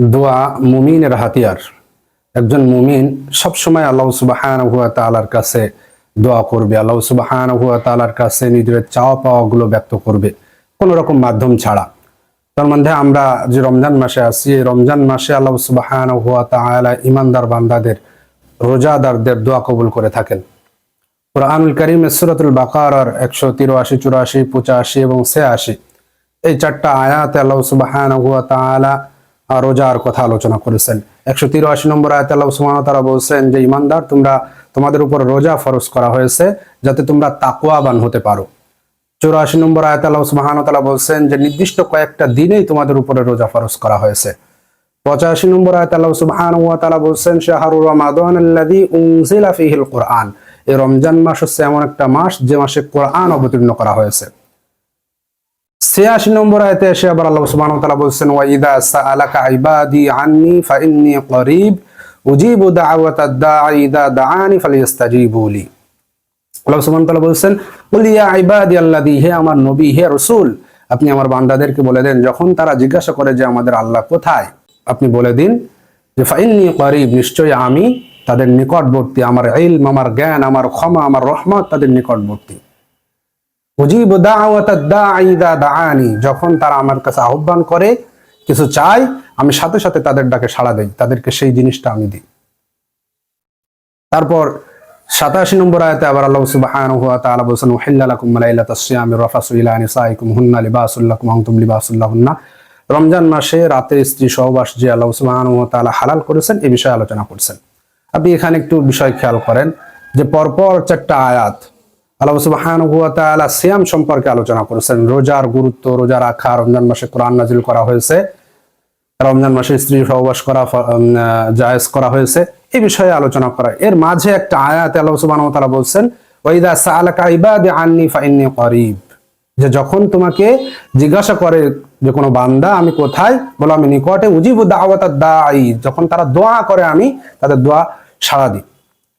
দোয়া মুমিনের হাতিয়ার। একজন মুমিন সবসময় আল্লাহ সুবহানাহু ওয়া তাআলার কাছে দোয়া করবে, আল্লাহ সুবহানাহু ওয়া তাআলার কাছে নিজের চাওয়া পাওয়াগুলো ব্যক্ত করবে কোনো রকম মাধ্যম ছাড়া। তার মধ্যে আমরা যে রমজান মাসে আছি, এই রমজান মাসে আল্লাহ সুবহানাহু ওয়া তাআলা ঈমানদার বান্দাদের, রোজাদারদের দোয়া কবুল করে থাকেন। কুরআনুল কারীমের সূরাতুল বাকারার 183, 84, 85 এবং 86 এই চারটা আয়াতে আল্লাহ সুবহানাহু ওয়া তাআলা রোজার কথা আলোচনা করেছেন। 183 নম্বর আয়াতে আল্লাহ সুবহানাহু ওয়া তাআলা বলছেন যে ঈমানদার, তোমাদের উপর রোজা ফরজ করা হয়েছে যাতে তোমরা তাকওয়াবান হতে পারো। 84 নম্বর আয়াতে আল্লাহ সুবহানাহু ওয়া তাআলা বলছেন যে নির্দিষ্ট কয়েকটা দিনেই তোমাদের উপরে রোজা ফরজ করা হয়েছে। 85 নম্বর আয়াতে আল্লাহ সুবহানাহু ওয়া তাআলা বলছেন শাহরুর রমাদান আল্লাযী উনজিলা ফীহিল কুরআন, এই রমজান মাস হচ্ছে এমন একটা মাস যে মাসে কোরআন অবতীর্ণ করা হয়েছে। 86 নম্বর আয়াতে এসে আবার আল্লাহ সুবহানাহু ওয়া তাআলা বলছেন ওয়া ইযা সাআলাকা ইবাদি আন্নী ফাইন্নী করিব উজিবু দাওয়াতাদ দাঈ ইযা দাআনি ফালইস্তাজিবু লি। আল্লাহ সুবহানাহু ওয়া তাআলা বলছেন কুল ইয়া ইবাদিয়াল্লাযী, হে আমার নবী, হে রাসূল, আপনি আমার বান্দাদেরকে বলে দেন যখন তারা জিজ্ঞাসা করে যে আমাদের আল্লাহ কোথায়, আপনি বলে দিন যে ফাইন্নী করিব, নিশ্চয়ই আমি তাদের নিকটবর্তী, আমার ইলম, আমার জ্ঞান, আমার ক্ষমা, আমার রহমত তাদের নিকটবর্তী। উজিবু দাওয়াতাদ দাঈ ইযা দাআনি, যখন তারা আমার কাছে আহ্বান করে কিছু চায়, আমি সাথে সাথে তাদের ডাকে সাড়া দেই, তাদেরকে সেই জিনিসটা আমি দিই। তারপর 87 নম্বর আয়াতে আবার আল্লাহ সুবহানাহু ওয়া তাআলা বলেন উহিল্লা লাকুম লাইলাতাস সিয়ামি রাফাসু ইলা নিসাইকুম হুন্না লিবাসুল লাকুম ওয়া আনতুম লিবাসুল লাহুন্না। রমজান মাসে রাতে স্ত্রী সহবাস যে আল্লাহ সুবহানাহু ওয়া তাআলা হালাল করেছেন এই বিষয়ে আলোচনা করছেন। আপনি এখানে একটু বিষয় খেয়াল করেন যে পরপর চারটা আয়াত আল্লাহ সুবহানাহু ওয়া তাআলা সিয়াম সম্পর্কে আলোচনা করেছেন, রোজার গুরুত্ব, রোজা রাখা, রমজান মাসে কোরআন নাজিল করা হয়েছে, রমজান মাসে স্ত্রী সহবাস করা জায়েজ করা হয়েছে, এই বিষয়ে আলোচনা করা। এর মাঝে একটা আয়াতে আল্লাহ সুবহানাহু ওয়া তাআলা বলছেন ওয়া ইযা সাআলাকা ইবাদি আন্নী ফাইন্নী করিব, যে যখন তোমাকে জিজ্ঞাসা করে যে কোনো বান্দা আমি কোথায়, বলো আমি নিকটে। উজিবু দাওয়াতাদ দাঈ, যখন তারা দোয়া করে আমি তাদের দোয়া সাড়া দিই।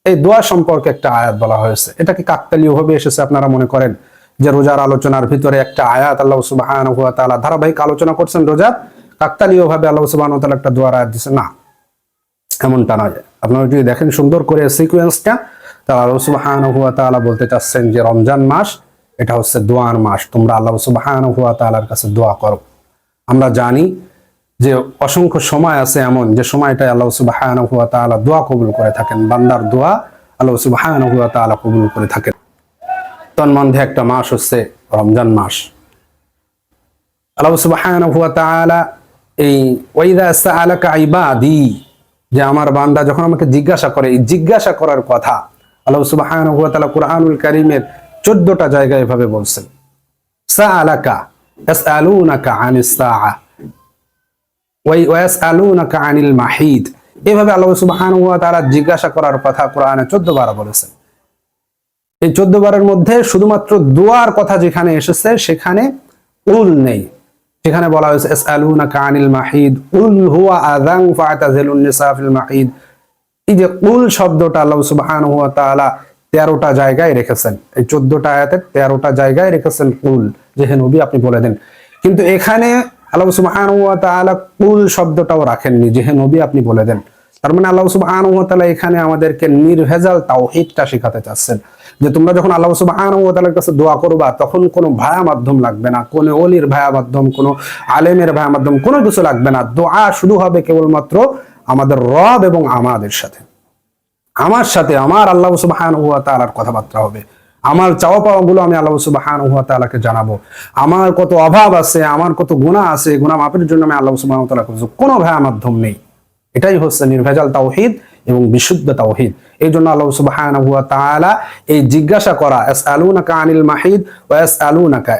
এই দোয়া সম্পর্কে একটা আয়াত বলা হয়েছে। এটা কি কাকতালীয় ভাবে এসেছে আপনারা মনে করেন যে রোজার আলোচনার ভিতরে একটা আয়াত আল্লাহ সুবহানাহু ওয়া তাআলা ধারাবাহিক আলোচনা করছেন রোজার, কাকতালীয় ভাবে আল্লাহ সুবহানাহু ওয়া তাআলা একটা দোয়ার আয়াত দিয়েছে? না, এমনটা নয়। আপনারা যদি দেখেন সুন্দর করে সিকোয়েন্সটা, তাহলে আল্লাহ সুবহানাহু ওয়া তাআলা বলতে চাচ্ছেন যে রমজান মাস এটা হচ্ছে দোয়ার মাস, তোমরা আল্লাহ সুবহানাহু ওয়া তাআলার কাছে দোয়া করো। আমরা জানি যে অসংখ্য সময় আছে এমন যে সময়টায় আল্লাহ সুবহানাহু ওয়া তাআলা দোয়া কবুল করে থাকেন, বান্দার দোয়া আল্লাহ সুবহানাহু ওয়া তাআলা কবুল করে থাকেন। তার মধ্যে একটা মাস হচ্ছে রমজান মাস। আল্লাহ সুবহানাহু ওয়া তাআলা এই ওয়া ইযা সাআলাকা ইবাদি, যে আমার বান্দা যখন আমাকে জিজ্ঞাসা করে, এই জিজ্ঞাসা করার কথা আল্লাহ সুবহানাহু ওয়া তাআলা কুরআনুল কারীমের 14টা জায়গায় এভাবে বলছেন। সাআলাকা ইয়াসআলুনাকা আনিস সাআ ওয়া ইয়াসআলুনাকা আনিল মাহিদ, এভাবে আল্লাহ সুবহানাহু ওয়া তাআলা জিজ্ঞাসা করার কথা কোরআনে 14 বার বলেছেন। এই 14 বারের মধ্যে শুধুমাত্র দোয়ার কথা যেখানে এসেছে সেখানে উল নেই। সেখানে বলা হয়েছে ইয়াসআলুনাকা আনিল মাহিদ উল হুয়া আযান ফাতাজিলুন নিসা ফিল মাহিদ। এই যে উল শব্দটা আল্লাহ সুবহানাহু ওয়া তাআলা 13টা জায়গায় রেখেছেন, এই 14টা আয়াতে 13টা জায়গায় রেখেছেন উল, যে হে নবী আপনি বলে দেন। কিন্তু এখানে আল্লাহ সুবহানাহু ওয়া তাআলা উল শব্দটাও রাখেননি, যে হে নবী আপনি বলে দেন। তার মানে আল্লাহ সুবহানাহু ওয়া তাআলা এখানে আমাদেরকে নির্ভেজাল তাওহীদটা শেখাতে চাচ্ছেন, যে তোমরা যখন আল্লাহ সুবহানাহু ওয়া তাআলার কাছে দোয়া করবা তখন কোনো ভায়া মাধ্যম লাগবে না, কোনো ওলির ভায়া মাধ্যম, কোনো আলেমের ভায়া মাধ্যম, কোনো কিছু লাগবে না। দোয়া শুরু হবে কেবলমাত্র আমাদের রব এবং আমাদের সাথে, আমার সাথে আমার আল্লাহ সুবহানাহু ওয়া তাআলার কথাবার্তা হবে। আমার চাওয়া পাওয়া গুলো আমি আল্লাহ সুবহানাহু ওয়া তাআলাকে জানাবো। আমার কত অভাব আছে, আমার কত গুনাহ আছে, গুনাহ মাপের জন্য আমি আল্লাহ সুবহানাহু ওয়া তাআলাকে কোনো ভায়া মাধ্যম নেই। এটাই হচ্ছে নির্ভেজাল তাওহীদ এবং বিশুদ্ধ তাওহীদ। এই জন্য আল্লাহ সুবহানাহু ওয়া তাআলা এই জিজ্ঞাসা করা ইয়াসআলুনাকা আনিল মাহিদ ওয়া ইয়াসআলুনাকা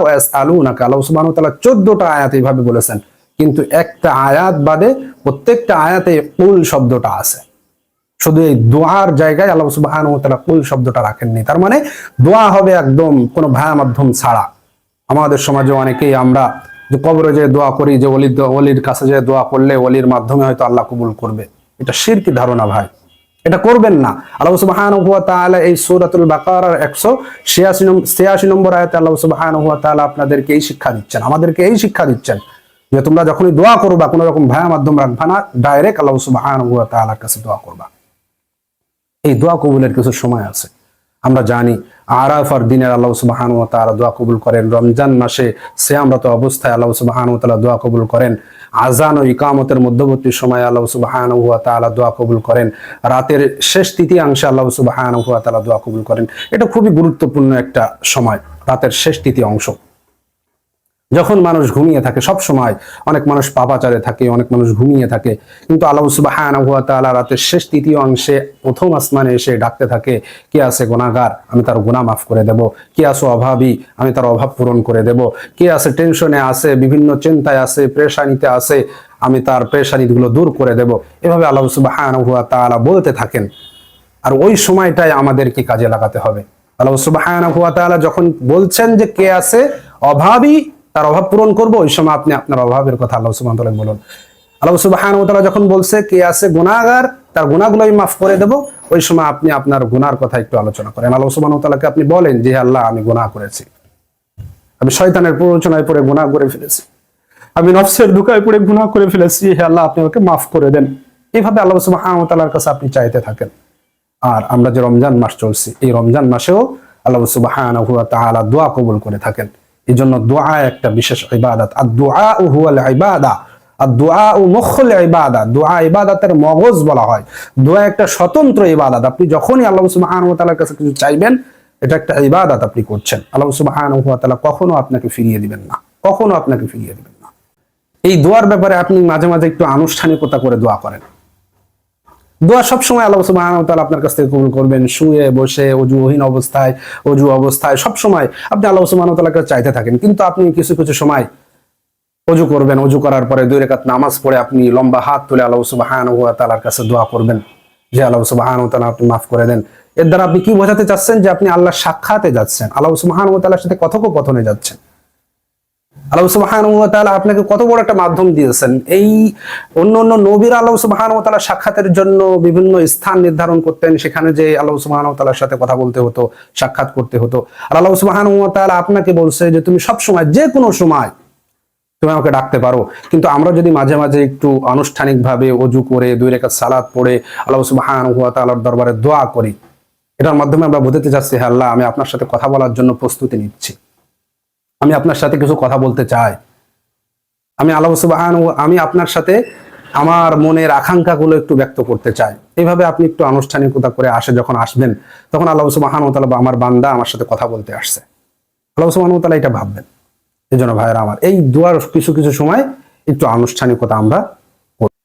ওয়া ইয়াসআলুনাকা আল্লাহ সুবহানাহু ওয়া তাআলা 14টা আয়াত এইভাবে বলেছেন, কিন্তু একটা আয়াত বাদে প্রত্যেকটা আয়াতে কুল শব্দটা আছে। শুধু এই দোয়ার জায়গায় আল্লাহ সুবহানাহু ওয়া তাআলা কুল শব্দটা রাখেননি। তার মানে দোয়া হবে একদম কোনো ভায়া মাধ্যম ছাড়া। আমাদের সমাজে অনেকেই আমরা যে কবরে যে দোয়া করি, যে ওলির কাছে যে দোয়া করলে ওলির মাধ্যমে হয়তো আল্লাহ কবুল করবে, এটা শিরকি ধারণা ভাই, এটা করবেন না। আল্লাহ সুবহানাহু ওয়া তাআলা এই সূরাতুল বাকারার 186 নম্বর আয়াতে আল্লাহ সুবহানাহু ওয়া তাআলা আপনাদেরকে এই শিক্ষা দিচ্ছেন, আমাদেরকে এই শিক্ষা দিচ্ছেন যে তোমরা যখনই দোয়া করবা কোনো রকম ভায়া মাধ্যম রাখবা না, ডাইরেক্ট আল্লাহ সুবহানাহু ওয়া তাআলার কাছে দোয়া করবা। এই দোয়া কবুলের কিছু সময় আছে। আমরা জানি আরাফার দিনের আল্লাহ সুবহানাহু ওয়া তাআলা দোয়া কবুল করেন, রমজান মাসে সিয়ামরত অবস্থায় আল্লাহ সুবহানাহু ওয়া তাআলা দোয়া কবুল করেন, আজান ও ইকামতের মধ্যবর্তী সময়ে আল্লাহ সুবহানাহু ওয়া তাআলা দোয়া কবুল করেন, রাতের শেষ তৃতীয়াংশে আল্লাহ সুবহানাহু ওয়া তাআলা দোয়া কবুল করেন। এটা খুবই গুরুত্বপূর্ণ একটা সময়, রাতের শেষ তৃতীয় অংশ, যখন মানুষ ঘুমিয়ে থাকে। সব সময় অনেক মানুষ পাপাচারে থাকে, অনেক মানুষ ঘুমিয়ে থাকে, কিন্তু আল্লাহ সুবহানাহু ওয়া তাআলা রাতের শেষ তৃতীয় অংশে প্রথম আসমানে এসে ডাকতে থাকে, কে আছে গুনাহগার, আমি তার গুনাহ মাফ করে দেব, কে আছে অভাবী, আমি তার অভাব পূরণ করে দেব, কে আছে টেনশনে আছে, বিভিন্ন চিন্তায় আছে, পেরেশানিতে আছে, আমি তার পেরেশানিগুলো দূর করে দেব। এভাবে আল্লাহ সুবহানাহু ওয়া তাআলা বলতে থাকেন। আর ওই সময়টাই আমাদেরকে কাজে লাগাতে হবে। আল্লাহ সুবহানাহু ওয়া তাআলা যখন বলছেন যে কে আছে অভাবী, তার অভাব পূরণ করব, ওই সময় আপনি আপনার অভাবের কথা আল্লাহ সুবহানাহু ওয়া তাআলা বলুন। আল্লাহ সুবহানাহু ওয়া তাআলা যখন বলছে কে আছে গুনাহগার, তার গুনাহগুলো আমি মাফ করে দেব, ওই সময় আপনি আপনার গুনাহর কথা একটু আলোচনা করেন। আল্লাহ সুবহানাহু ওয়া তাআলাকে আপনি বলেন যে আল্লাহ, আমি গুনাহ করেছি, আমি শয়তানের প্ররোচনায় পড়ে গুনাহ করে ফেলেছি, আমি নফসের ধোঁকায় পড়ে গুনাহ করে ফেলেছি, হে আল্লাহ আপনি আমাকে মাফ করে দেন। এইভাবে আল্লাহ সুবহানাহু ওয়া তাআলার কাছে আপনি চাইতে থাকেন। আর আমরা যে রমজান মাস চলছি, এই রমজান মাসেও আল্লাহ সুবহানাহু ওয়া তাআলা দোয়া কবুল করে থাকেন। এই জন্য দোয়া একটা বিশেষ ইবাদত। আদ-দুআ হুয়াল ইবাদা, আদ-দুআ মুখুল ইবাদা। দোয়া ইবাদতের মগজ বলা হয়। দোয়া একটা স্বতন্ত্র ইবাদত। আপনি যখনই আল্লাহ সুবহানাহু ওয়া তাআলার কাছে কিছু চাইবেন, এটা একটা ইবাদত আপনি করছেন। আল্লাহ সুবহানাহু ওয়া তাআলা কখনো আপনাকে ফিরিয়ে দিবেন না, কখনো আপনাকে ফিরিয়ে দিবেন না। এই দোয়ার ব্যাপারে আপনি মাঝে মাঝে একটু আনুষ্ঠানিকতা করে দোয়া করেন। দোয়া সবসময় আল্লাহ সুবহানাহু ওয়া তাআলা আপনার কাছ থেকে কবুল করবেন। শুয়ে বসে, অজুহীন অবস্থায়, অজু অবস্থায়, সবসময় আপনি আল্লাহ সুবহানাহু ওয়া তাআলার কাছে চাইতে থাকেন। কিন্তু আপনি কিছু কিছু সময় অজু করবেন, অজু করার পরে 2 রাকাত নামাজ পড়ে আপনি লম্বা হাত তুলে আল্লাহ সুবহানাহু ওয়া তাআলার কাছে দোয়া করবেন যে আল্লাহ সুবহানাহু ওয়া তাআলা আপনি মাফ করে দেন। এর দ্বারা আপনি কি বোঝাতে চাচ্ছেন? যে আপনি আল্লাহর সাক্ষাতে যাচ্ছেন, আল্লাহ সুবহানাহু ওয়া তাআলার সাথে কথোপকথনে যাচ্ছেন। আল্লাহ সুবহানাহু ওয়া তাআলা আপনাকে কত বড় একটা মাধ্যম দিয়েছেন। এই অন্য অন্য নবীরা আল্লাহ সুবহানাহু ওয়া তাআলা সাক্ষাতের জন্য বিভিন্ন স্থান নির্ধারণ করতেন, সেখানে যে আল্লাহ সুবহানাহু ওয়া তাআলার সাথে কথা বলতে হতো, সাক্ষাৎ করতে হতো। আর আল্লাহ সুবহানাহু ওয়া তাআলা আপনাকে বলছে যে তুমি সব সময়, যে কোনো সময় তুমি আমাকে ডাকতে পারো। কিন্তু আমরা যদি মাঝে মাঝে একটু আনুষ্ঠানিকভাবে অজু করে 2 রাকাত সালাত পড়ে আল্লাহ সুবহানাহু ওয়া তাআলার দরবারে দোয়া করি, এটার মাধ্যমে আমরা বোঝাতে চাচ্ছি, হে আল্লাহ, আমি আপনার সাথে কথা বলার জন্য প্রস্তুতি নিচ্ছি, আমি আপনার সাথে কিছু কথা বলতে চাই, আমি আল্লাহ সুবহানাহু, আমি আপনার সাথে আমার মনের আকাঙ্ক্ষাগুলো একটু ব্যক্ত করতে চাই। এইভাবে আপনি একটু আনুষ্ঠানিকতা করে যখন আসবেন, তখন আল্লাহ সুবহানাহু ওয়া তাআলা, আমার বান্দা আমার সাথে কথা বলতে আসছে, আল্লাহ সুবহানাহু ওয়া তাআলা এটা ভাববেন। এই জন্য ভাইয়েরা আমার, এই দোয়ার কিছু কিছু সময় একটু আনুষ্ঠানিকতা আমরা করি।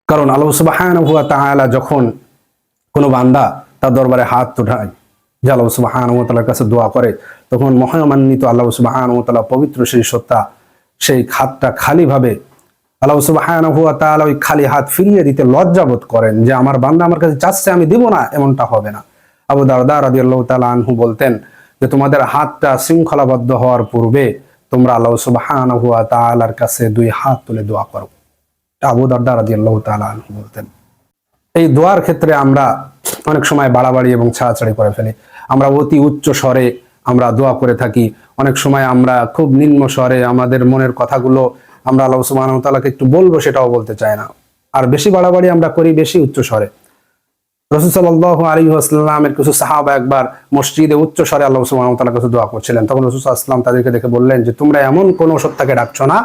কারণ আল্লাহ সুবহানাহু ওয়া তাআলা যখন কোনো বান্দা তার দরবারে হাত উঠায়, যে আল্লাহ সুবহানাহু ওয়া তাআলার কাছে দোয়া করে, তখন মহামান্বিত আল্লাহ সুবহানাহু ওয়া তাআলা, পবিত্র সেই সত্তা, সেই হাতটা খালি ভাবে আল্লাহ সুবহানাহু ওয়া তাআলা ওই খালি হাত ফিরিয়ে দিতে লজ্জাবোধ করেন, যে আমার বান্দা আমার কাছে চাচ্ছে আমি দিব না, এমনটা হবে না। আবু দারদা রাদিয়াল্লাহু তাআলা আনহু বলতেন যে তোমাদের হাতটা শৃঙ্খলাবদ্ধ হওয়ার পূর্বে তোমরা আল্লাহ সুবহানাহু ওয়া তাআলার কাছে 2 হাত তুলে দোয়া করো। আবু দারদা রাদিয়াল্লাহু তাআলা আনহু বলতেন। এই দোয়ার ক্ষেত্রে আমরা অনেক সময় বাড়াবাড়ি এবং ছাড়াছাড়ি করে ফেলি। আমরা অতি উচ্চ স্বরে আমরা দোয়া করে থাকি, অনেক সময় আমরা খুব নিম্ন স্বরে আমাদের মনের কথাগুলো আমরা আল্লাহ সুবহানাহু ওয়া তাআলাকে একটু বলবো, সেটাও বলতে চাই না। আর বেশি বাড়াবাড়ি আমরা করি বেশি উচ্চ স্বরে। রাসূল সাল্লাল্লাহু আলাইহি ওয়াসাল্লামের কিছু সাহাবা একবার মসজিদে উচ্চ স্বরে আল্লাহ সুবহানাহু ওয়া তাআলার কাছে দোয়া করছিলেন। তখন রাসূল সাল্লাল্লাহু আলাইহি ওয়াসাল্লাম তাদেরকে দেখে বললেন যে তোমরা এমন কোন সত্তাকে ডাকছো না,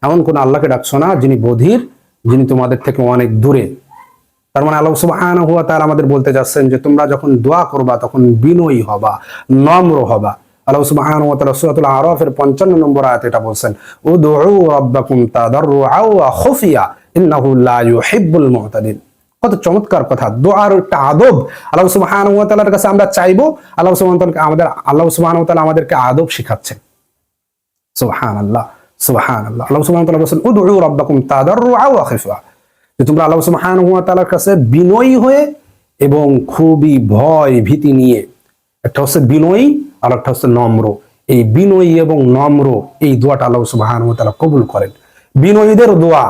এমন কোন আল্লাহকে ডাকছো না যিনি বধির, যিনি তোমাদের থেকে অনেক দূরে। তার মানে আল্লাহ সুবহানাহু ওয়া তাআলা আমাদের বলতে যাচ্ছেন যে তোমরা যখন দোয়া করবা তখন বিনয়ী হবা, নম্র হবা। আল্লাহ সুবহানাহু ওয়া তাআলা সূরাতুল আরাফের 55 নম্বর আয়াতে এটা বলছেন, উদউ রাব্বাকুম তাদাররুআ ওয়া খুফিয়া ইন্নাহু লা ইউহিব্বুল মু'তাদিন। কত চমৎকার কথা! দোয়ার একটা আদব। আল্লাহ সুবহানাহু ওয়া তাআলার কাছে আমরা চাইবো, আল্লাহ সুবহানাহু ওয়া তাআলা আমাদেরকে আদব শিখাচ্ছেন। সুবহানাল্লাহ, সুবহানাল্লাহ। আল্লাহ সুবহানাহু ওয়া তাআলা বলেন উদউ রাব্বাকুম তাদাররুআ ওয়া খুফিয়া, যে তোমরা আল্লাহ সুবহানাহু ওয়া তাআলার কাছে বিনয়ী হয়ে এবং খুবই ভয় ভীতি নিয়ে, একটা হচ্ছে বিনয়ী আর একটা হচ্ছে নম্র। এই বিনয়ী এবং নম্র এই দোয়াটা আল্লাহ সুবহানাহু ওয়া তাআলা কবুল করেন। বিনয়ীদের দোয়া,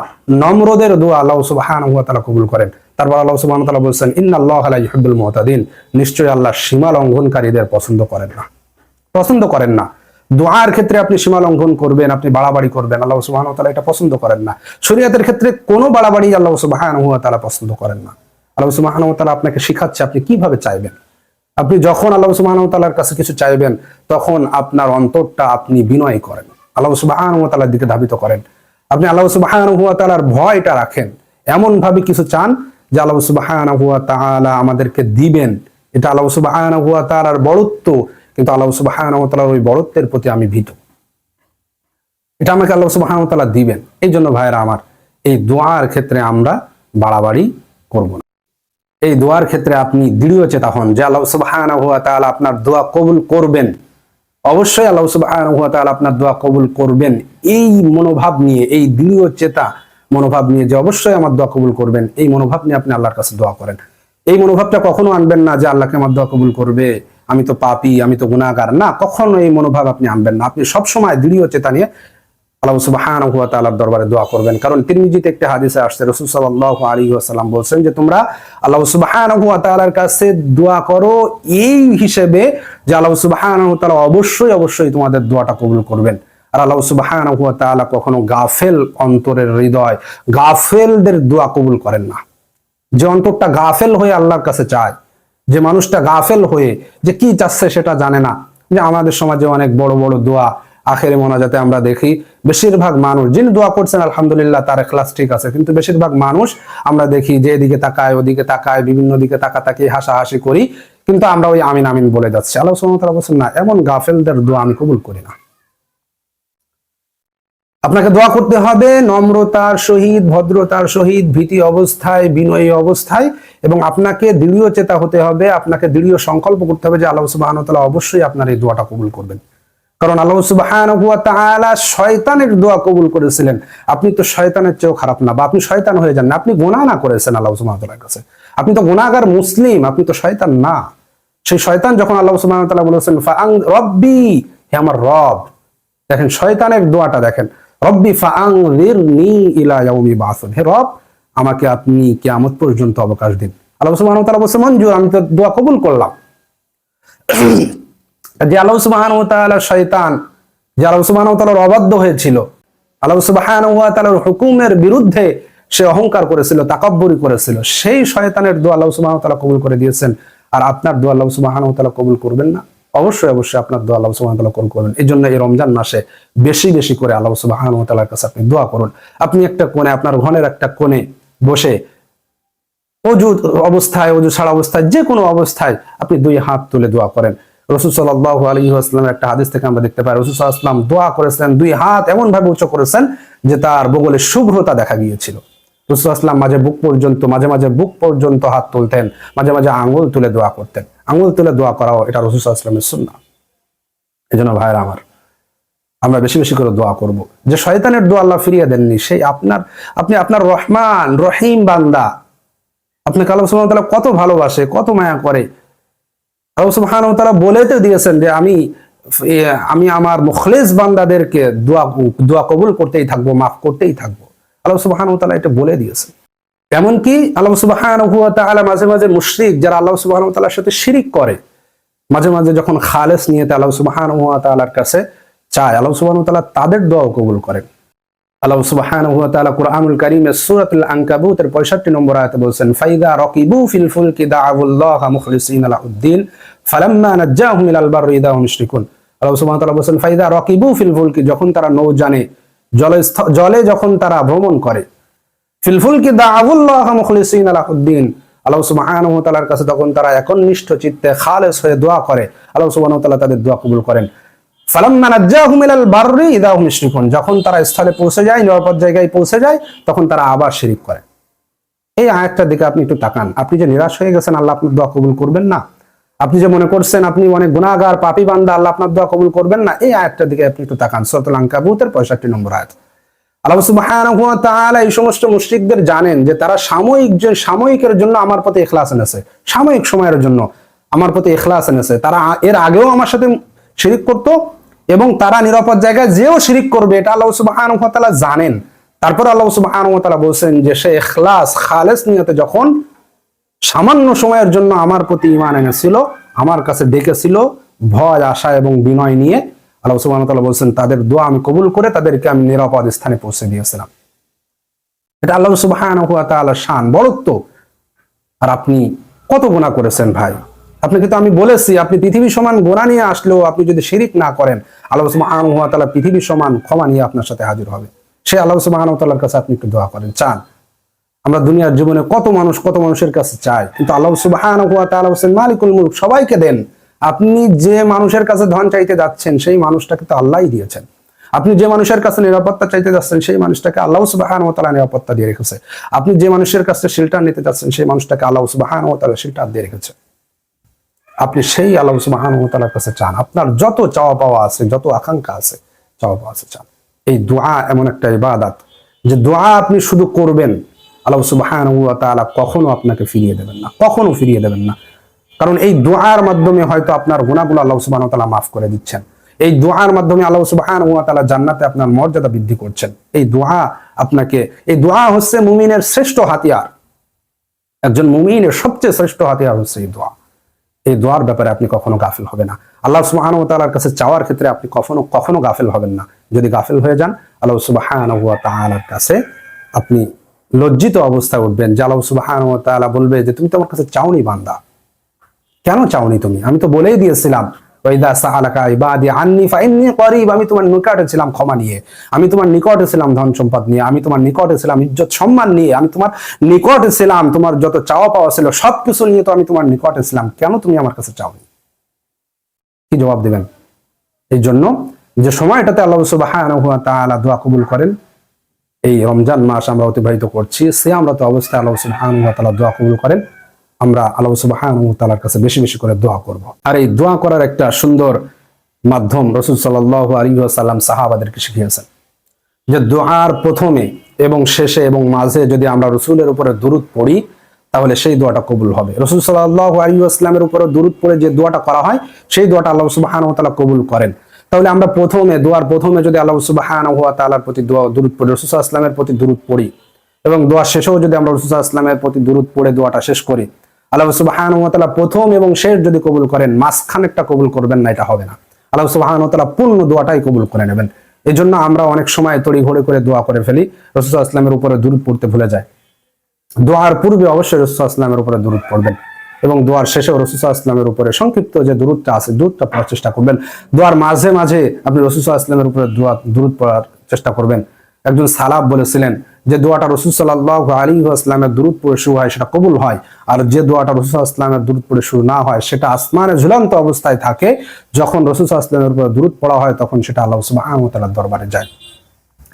নম্রদের দোয়া আল্লাহ সুবহানাহু ওয়া তাআলা কবুল করেন। তারপর আল্লাহ সুবহানাহু ওয়া তাআলা বলেন ইন্নাল্লাহা লা ইউহিব্বুল মু'তাদিন, নিশ্চয়ই আল্লাহ সীমা লঙ্ঘনকারীদের পছন্দ করেন না, পছন্দ করেন না। দোয়ার ক্ষেত্রে আপনি সীমা লঙ্ঘন করবেন, আপনি বাড়াবাড়ি করবেন, আল্লাহ সুবহানাহু ওয়া তাআলা এটা পছন্দ করেন না। শরীয়তের ক্ষেত্রে কোনো বাড়াবাড়ি আল্লাহ সুবহানাহু ওয়া তাআলা পছন্দ করেন না। আল্লাহ সুবহানাহু ওয়া তাআলা আপনাকে শিখাচ্ছে আপনি কিভাবে চাইবেন। আপনি যখন আল্লাহ সুবহানাহু ওয়া তাআলার কাছে কিছু চাইবেন, তখন আপনার অন্তরটা আপনি বিনয় করেন, আল্লাহ সুবহানাহু ওয়া তাআলার দিকে ধাবিত করেন। আপনি আল্লাহ সুবহানাহু ওয়া তাআলার ভয়টা রাখেন, এমন ভাবে কিছু চান যে আল্লাহ সুবহানাহু ওয়া তাআলা আমাদেরকে দিবেন। এটা আল্লাহ সুবহানাহু ওয়া তাআলার বড়ত্ব, কিন্তু আল্লাহ সুবহানাহু ওয়া তাআলার ওই বড়ত্বের প্রতি আমি ভীত। এটা আমাকে আল্লাহ সুবহানাহু ওয়া তাআলা দিবেন। এই জন্য ভাইরা আমার, এই দোয়ার ক্ষেত্রে আমরা বাড়াবাড়ি করব না। এই দোয়ার ক্ষেত্রে আপনি দৃঢ় চেতা হন যে আল্লাহ সুবহানাহু ওয়া তাআলা আপনার দোয়া কবুল করবেন। অবশ্যই আল্লাহ সুবহানাহু ওয়া তাআলা আপনার দোয়া কবুল করবেন। এই মনোভাব নিয়ে, এই দৃঢ় চেতা মনোভাব নিয়ে যে অবশ্যই আমার দোয়া কবুল করবেন, এই মনোভাব নিয়ে আপনি আল্লাহর কাছে দোয়া করেন। এই মনোভাবটা কখনো আনবেন না যে আল্লাহকে আমার দোয়া কবুল করবে, আমি তো পাপী, আমি তো গুনাহগার। না, কখনো এই মনোভাব আপনি আনবেন না। আপনি সবসময় দৃঢ় চেতা নিয়ে আল্লাহ সুবহানাহু ওয়া তাআলার দরবারে দোয়া করবেন। কারণ তিরমিজিতে একটা হাদিসে আসছে, রাসূল সাল্লাল্লাহু আলাইহি ওয়াসাল্লাম বলেছেন যে তোমরা আল্লাহ সুবহানাহু ওয়া তাআলার কাছে দোয়া করো এই হিসেবে যে আল্লাহ সুবহানাহু ওয়া তাআলা অবশ্যই তোমাদের দোয়াটা কবুল করবেন। আর আল্লাহ সুবহানাহু ওয়া তাআলা কখনো গাফেল অন্তরের হৃদয়, গাফেলদের দোয়া কবুল করেন না। যে অন্তরটা গাফেল হয়ে আল্লাহর কাছে চায়, যে মানুষটা গাফেল হয়ে যে কি চাচ্ছে সেটা জানে না। যে আমাদের সমাজে অনেক বড় বড় দোয়া আখেরে মোনাজাতে আমরা দেখি বেশিরভাগ মানুষ, যিনি দোয়া করছেন আলহামদুলিল্লাহ তার ইখলাস ঠিক আছে, কিন্তু বেশিরভাগ মানুষ আমরা দেখি যে এদিকে তাকায় ওদিকে তাকায়, বিভিন্ন দিকে তাকাতাকি হাসাহাসি করি, কিন্তু আমরা ওই আমিন আমিন বলে যাচ্ছি। আল্লাহ সুবহানাহু ওয়া তাআলা বলেন না, এমন গাফেলদের দোয়া আমি কবুল করি না। আপনাকে দোয়া করতে হবে নম্রতার সহিত, ভদ্রতার সহিত, ভীতি অবস্থায়, বিনয়ী অবস্থায়, এবং আপনাকে দৃঢ় চেতা হতে হবে, আপনাকে দৃঢ় সংকল্প করতে হবে যে আল্লাহ সুবহানাহু ওয়া তাআলা অবশ্যই আপনার এই দোয়াটা কবুল করবেন। কারণ আল্লাহ সুবহানাহু ওয়া তাআলা শয়তানের দোয়া কবুল করেছিলেন। আপনি তো শয়তানের চেয়েও খারাপ না, বা আপনি শয়তান হয়ে যান না, আপনি গুনাহ না করেছেন আল্লাহ সুবহানাহু ওয়া তাআলার কাছে। আপনি তো গুনাহগার মুসলিম, আপনি তো শয়তান না। সেই শয়তান যখন আল্লাহ সুবহানাহু ওয়া তাআলা বলেছেন ফাআং রব্বি, হে আমার রব, দেখেন শয়তানের দোয়াটা দেখেন, রব্বি ফাআনযিরনি ইলা ইয়াউমি বাসুন, হে রব আমাকে আপনি কিয়ামত পর্যন্ত অবকাশ দিন। আল্লাহ সুবহানাহু ওয়া তাআলা বলেছেন মঞ্জুর, আমি তো দোয়া কবুল করলাম। যে আল্লাহ সুবহানাহু ওয়া তাআলা শয়তান, যে আল্লাহ সুবহানাহু ওয়া তাআলার অবাধ্য হয়েছিল, আল্লাহ সুবহানাহু ওয়া তাআলার হুকুমের বিরুদ্ধে সে অহংকার করেছিল, তাকাব্বুরি করেছিল, সেই শয়তানের দোয়া আল্লাহ সুবহানাহু ওয়া তাআলা কবুল করে দিয়েছেন। আর আপনার দোয়া আল্লাহ সুবহানাহু ওয়া তাআলা কবুল করবেন না? অবশ্যই আপনার দোয়া আল্লাহ সুবহানাহু ওয়া তাআলা কবুল করবেন। এই জন্য এই রমজান মাসে বেশি বেশি করে আল্লাহ সুবহানাহু ওয়া তাআলার কাছে আপনি দোয়া করুন। আপনি একটা কোণে, আপনার ঘরের একটা কোণে বসে অজু অবস্থায়, অজু ছাড়া অবস্থায়, যে কোনো অবস্থায় আপনি দুই হাত তুলে দোয়া করেন। রাসূল সাল্লাল্লাহু আলাইহি ওয়াসাল্লামের একটা হাদিস থেকে আমরা দেখতে পাই, রাসূল সাল্লাল্লাহু আলাইহি ওয়াসাল্লাম দোয়া করেছেন, দুই হাত এমন ভাবে উঁচু করেছেন যে তার বগলে শুভ্রতা দেখা গিয়েছিল। রাসূল সাল্লাল্লাহু আলাইহি ওয়াসাল্লাম মাঝে মাঝে বুক পর্যন্ত হাত তুলতেন, মাঝে মাঝে আঙ্গুল তুলে দোয়া করতেন। আঙ্গুল তুলে দোয়া করাও এটা রাসূল সাল্লাল্লাহু আলাইহি ওয়াসাল্লামের সুন্নাহ। এজন্য ভাইরা আমার, আমরা বেশি বেশি করে দোয়া করব। যে শয়তানের দোয়া আল্লাহ ফিরিয়ে দেননি, সেই আপনি আপনার রহমান রহিম বান্দা, আপনাকে আল্লাহ সুবহানাহু ওয়া তাআলা কত ভালোবাসে, কত মায়া করে। আল্লাহ সুবহানাহু ওয়া তাআলা বলেতে দিয়েছেন যে আমি আমার মুখলিস বান্দাদেরকে দোয়া কবুল করতেই থাকবো, মাফ করতেই থাকবো। আল্লাহ সুবহানাহু ওয়া তাআলা এটা বলে দিয়েছেন। এমনকি আল্লাহ সুবহানাহু ওয়া তাআলা মাঝে মাঝে মুশরিক যারা আল্লাহ সুবহানাহু ওয়া তাআলার সাথে শিরিক করে, মাঝে মাঝে যখন খালেস নিয়তে আল্লাহ সুবহানাহু ওয়া তাআলার কাছে চায়, আল্লাহ সুবহানাহু ওয়া তাআলা তাদের দোয়া কবুল করেন। আল্লাহ সুবহানাহু ওয়া তাআলা কুরআনুল কারীমের সূরাতুল আনকাবুতের 65 নম্বর আয়াতে বলেন, ফাইদা রাকিবু ফিল ফুলকি দাআউল্লাহা মুখলিসিনা লাহুদ্দিন ফালাম্মা নাজ্জাহুম ইলাল বাররি ইদা হুম ইউশরিকুন। আল্লাহ সুবহানাহু ওয়া তাআলা বলেন, ফাইদা রাকিবু ফিল ফুলকি, যখন তারা নৌযানে জলে যখন তারা ভ্রমণ করে, ফিল ফুলকি দাআউল্লাহা মুখলিসিনা লাহুদ্দিন, আল্লাহ সুবহানাহু ওয়া তাআলার কাছে তখন তারা একনিষ্ঠ চিত্তে খালেস হয়ে দোয়া করে, আল্লাহ সুবহানাহু ওয়া তাআলা তাদের দোয়া কবুল করেন। ফালাম্মা নাজ্জাহুম ইলাল বাররি ইদা হুম ইউশরিকুন, যখন তারা স্থলে পৌঁছে যায়, নিরাপদ জায়গায় পৌঁছে যায়, তখন তারা আবার শিরিক করে। এই আয়াতটার দিকে আপনি একটু তাকান। আপনি যে নিরাশ হয়ে গেছেন আল্লাহ আপনার দোয়া কবুল করবেন না, আপনি যে মনে করছেন আপনি অনেক গুনাহগার পাপী বান্দা, আল্লাহ আপনার দোয়া কবুল করবেন না, এই আয়াতটার দিকে আপনি একটু তাকান। সূরাতুল আনকাবুতের 65 নম্বর আয়াত। আল্লাহ সুবহানাহু ওয়া তাআলা এই সমস্ত মুশরিকদের জানেন যে তারা সাময়িকের জন্য আমার প্রতি ইখলাস এনেছে, সাময়িক সময়ের জন্য আমার প্রতি ইখলাস এনেছে। তারা এর আগেও আমার সাথে শিরিক করত, এবং তারা নিরাপদ জায়গায় যেও শিরিক করবে, এটা আল্লাহ সুবহানাহু ওয়া তাআলা জানেন। তারপর আল্লাহ সুবহানাহু ওয়া তাআলা বলেন যে সে ইখলাস খালেস নিয়তে যখন সামান্য সময়ের জন্য আমার প্রতি ঈমান এনেছিল, আমার কাছে ডেকেছিল ভয় আশা এবং বিনয় নিয়ে, আল্লাহ সুবহানাহু ওয়া তাআলা বলছেন তাদের দোয়া আমি কবুল করে তাদেরকে আমি নিরাপদ স্থানে পৌঁছে দিয়েছিলাম। এটা আল্লাহ সুবহানাহু ওয়া তাআলার শান, বড়ত্ব। আর আপনি কত গুনাহ করেছেন ভাই। আপনাকে তো আমি বলেছি আপনি পৃথিবী সমান গুনাহ নিয়ে আসলেও আপনি যদি শিরিক না করেন, আল্লাহ সুবহানাহু ওয়া তাআলা পৃথিবী সমান ক্ষমা নিয়ে আপনার সাথে হাজির হবে। সে আল্লাহ সুবহানাহু ওয়া তাআলার কাছে আপনি একটু দোয়া করেন, চান। আমরা দুনিয়ার জীবনে কত মানুষের কাছে চাই, কিন্তু আল্লাহ সুবহানাহু ওয়া তাআলা হোসেন মালিকুল মুলক, সবাইকে দেন। আপনি যে মানুষের কাছে ধন চাইতে যাচ্ছেন সেই মানুষটাকে তো আল্লাহই দিয়েছেন। আপনি যে মানুষের কাছে নিরাপত্তা চাইতে যাচ্ছেন সেই মানুষটাকে আল্লাহ সুবহানাহু ওয়া তাআলা নিরাপত্তা দিয়ে রেখেছে। আপনি যে মানুষের কাছে শেল্টার নিতে যাচ্ছেন সেই মানুষটাকে আল্লাহ সুবহানাহু ওয়া তাআলা শেল্টার দিয়ে রেখেছে। আপনি সেই আল্লাহ সুবহানাহু ওয়া তাআলার কাছে চান, আপনার যত চাওয়া পাওয়া আছে, যত আকাঙ্ক্ষা আছে, চাওয়া পাওয়া আছে, চান। এই দোয়া এমন একটা ইবাদত যে দোয়া আপনি শুধু করবেন, আল্লাহ সুবহানাহু ওয়া তাআলা কখনো আপনাকে ফিরিয়ে দেবেন না, কখনো ফিরিয়ে দেবেন না। কারণ এই দোয়ার মাধ্যমে হয়তো আপনার গুনাহগুলো আল্লাহ সুবহানাহু ওয়া তাআলা মাফ করে দিচ্ছেন। এই দোয়ার মাধ্যমে আল্লাহ সুবহানাহু ওয়া তাআলা জান্নাতে আপনার মর্যাদা বৃদ্ধি করছেন। এই দোয়া হচ্ছে মুমিনের শ্রেষ্ঠ হাতিয়ার। একজন মুমিনের সবচেয়ে শ্রেষ্ঠ হাতিয়ার হচ্ছে এই দোয়া। এই দোয়ার ব্যাপারে আপনি কখনো গাফিল হবেন না। আল্লাহ সুবহানাহু ওয়া তাআলার কাছে চাওয়ার ক্ষেত্রে আপনি কখনো গাফিল হবেন না। যদি গাফিল হয়ে যান, আল্লাহ সুবহানাহু ওয়া তাআলার কাছে আপনি লজ্জিত অবস্থায় উঠবেন, যে আল্লাহ সুবহানাহু ওয়া তাআলা বলবে যে তুমি তো আমার কাছে চাওনি বান্দা, কেন চাওনি তুমি? আমি তো বলেই দিয়েছিলাম, ওয়াইদা সাআলাকা ইবাদি আন্নী ফাইন্নী করিব, আমি তোমার নিকটে ছিলাম ক্ষমা নিয়ে, আমি তোমার নিকটে ছিলাম ধন সম্পদ নিয়ে, আমি তোমার নিকটে ছিলাম ইজ্জত সম্মান নিয়ে, আমি তোমার নিকটে ছিলাম, তোমার যত চাওয়া পাওয়া ছিল সবকিছু নিয়ে তো আমি তোমার নিকটে ছিলাম, কেন তুমি আমার কাছে চাওনি? কি জবাব দিবেন? এই জন্য যে সময়টাতে আল্লাহ সুবহানাহু ওয়া তাআলা দোয়া কবুল করেন, এই রমজান মাস আমরা অতিবাহিত করছি, সিয়ামরত অবস্থায় আল্লাহ সুবহানাহু ওয়া তাআলা দোয়া কবুল করেন। আমরা আল্লাহ সুবহানাহু ওয়া তাআলার কাছে বেশি বেশি করে দোয়া করব। আর এই দোয়া করার একটা সুন্দর মাধ্যম রাসূল সাল্লাল্লাহু আলাইহি ওয়াসাল্লাম সাহাবাদেরকে শিখিয়েছেন, যে দোয়ার প্রথমে এবং শেষে এবং মাঝে যদি আমরা রাসূলের উপরে দুরূদ পড়ি তাহলে সেই দোয়াটা কবুল হবে। রাসূল সাল্লাল্লাহু আলাইহি ওয়াসাল্লামের উপরে দুরূদ পড়ে যে দোয়াটা করা হয় সেই দোয়াটা আল্লাহ সুবহানাহু ওয়া তাআলা কবুল করেন। তাহলে আমরা দোয়ার প্রথমে যদি আল্লাহ সুবহানাহু ওয়া তাআলার প্রতি দুরূদ পড়ি, রাসূল সাল্লাল্লাহু আলাইহি ওয়াসাল্লামের প্রতি দুরূদ পড়ি, এবং দোয়ার শেষেও যদি আমরা রাসূল সাল্লাল্লাহু আলাইহি ওয়াসাল্লামের প্রতি দুরূদ পড়ে দোয়াটা শেষ করি, আল্লাহ সুবহানাহু ওয়া তাআলা প্রথম এবং শেষ যদি কবুল করেন, মাঝখানেরটা কবুল করবেন না, এটা হবে না। আল্লাহ সুবহানাহু ওয়া তাআলা পূর্ণ দোয়াটাই কবুল করে নেবেন। এই জন্য আমরা অনেক সময় তড়িঘড়ি করে দোয়া করে ফেলি, রাসূল সাল্লাল্লাহু আলাইহি ওয়াসাল্লামের উপরে দুরূদ পড়তে ভুলে যায়। দোয়ার পূর্বে অবশ্যই রাসূল সাল্লাল্লাহু আলাইহি ওয়াসাল্লামের উপরে দুরূদ পড়বেন, এবং দোয়ার শেষেও রাসূল সাল্লাল্লাহু আলাইহি ওয়াসাল্লামের উপরে সংক্ষিপ্ত যে দুরূদটা আছে দুরূদটা পড়ার চেষ্টা করবেন। দোয়ার মাঝে মাঝে আপনি রাসূল সাল্লাল্লাহু আলাইহি ওয়াসাল্লামের উপরে দুরূদ পড়ার চেষ্টা করবেন। একজন সালাফ বলেছিলেন যে দোয়াটা রাসূল সাল্লাল্লাহু আলাইহি ওয়াসাল্লামের দুরূদ পড়ে শুরু হয় সেটা কবুল হয়, আর যে দোয়াটা রাসূল সাল্লাল্লাহু আলাইহি ওয়াসাল্লামের দুরূদ পড়ে শুরু না হয় সেটা আসমানে ঝুলন্ত অবস্থায় থাকে। যখন রাসূল সাল্লাল্লাহু আলাইহি ওয়াসাল্লামের উপরে দুরূদ পড়া হয় তখন সেটা আল্লাহ সুবহানাহু ওয়া তাআলার দরবারে যায়।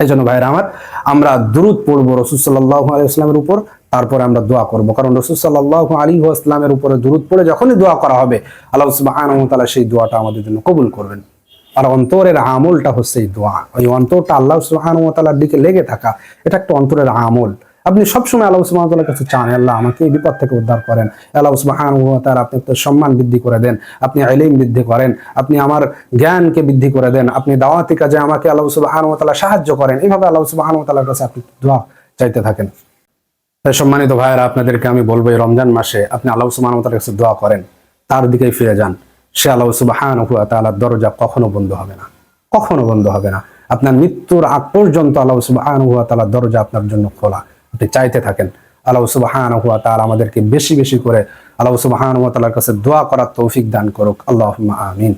এই জন্য ভাইরা আমার, আমরা দুরূদ পড়বো রাসূল সাল্লাল্লাহু আলাইহি ওয়াসাল্লামের উপর, তারপরে আমরা দোয়া করব। কারণ রাসূল সাল্লাল্লাহু আলাইহি ওয়াসাল্লামের উপরে দুরূদ পড়ে যখনই দোয়া করা হবে আল্লাহ সুবহানাহু ওয়া তাআলা সেই দোয়াটা আমাদের জন্য কবুল করবেন। আর অন্তরের আমলটা হচ্ছে এই দোয়া। ওই অন্তরটা আল্লাহ সুবহানাহু ওয়া তাআলার দিকে লেগে থাকা, এটা একটা অন্তরের আমল। আপনি সবসময় আল্লাহ সুবহানাহু ওয়া তাআলার কাছে চান, আল্লাহ আমাকে এই বিপদ থেকে উদ্ধার করেন, আল্লাহ সুবহানাহু ওয়া তাআলা আপনি তো সম্মান বৃদ্ধি করে দেন, আপনি ইলম বৃদ্ধি করেন, আপনি আমার জ্ঞানকে বৃদ্ধি করে দেন, আপনি দাওয়াতি কাজে আমাকে আল্লাহ সুবহানাহু ওয়া তাআলা সাহায্য করেন। এইভাবে আল্লাহ সুবহানাহু ওয়া তাআলার কাছে আপনি দোয়া চাইতে থাকেন। তাই সম্মানিত ভাইয়েরা, আপনাদেরকে আমি বলবো এই রমজান মাসে আপনি আল্লাহ সুবহানাহু ওয়া তাআলার কাছে দোয়া করেন, তার দিকেই ফিরে যান। সে আল্লাহ সুবহানাহু ওয়া তাআলার দরজা কখনো বন্ধ হবে না, কখনো বন্ধ হবে না। আপনার মৃত্যুর আগ পর্যন্ত আল্লাহ সুবহানাহু ওয়া তাআলার দরজা আপনার জন্য খোলা। আপনি চাইতে থাকেন। আল্লাহ সুবহানাহু ওয়া তাআলা আমাদেরকে বেশি বেশি করে আল্লাহ সুবহানাহু ওয়া তাআলার কাছে দোয়া করার তৌফিক দান করুক। আল্লাহুম্মা আমিন।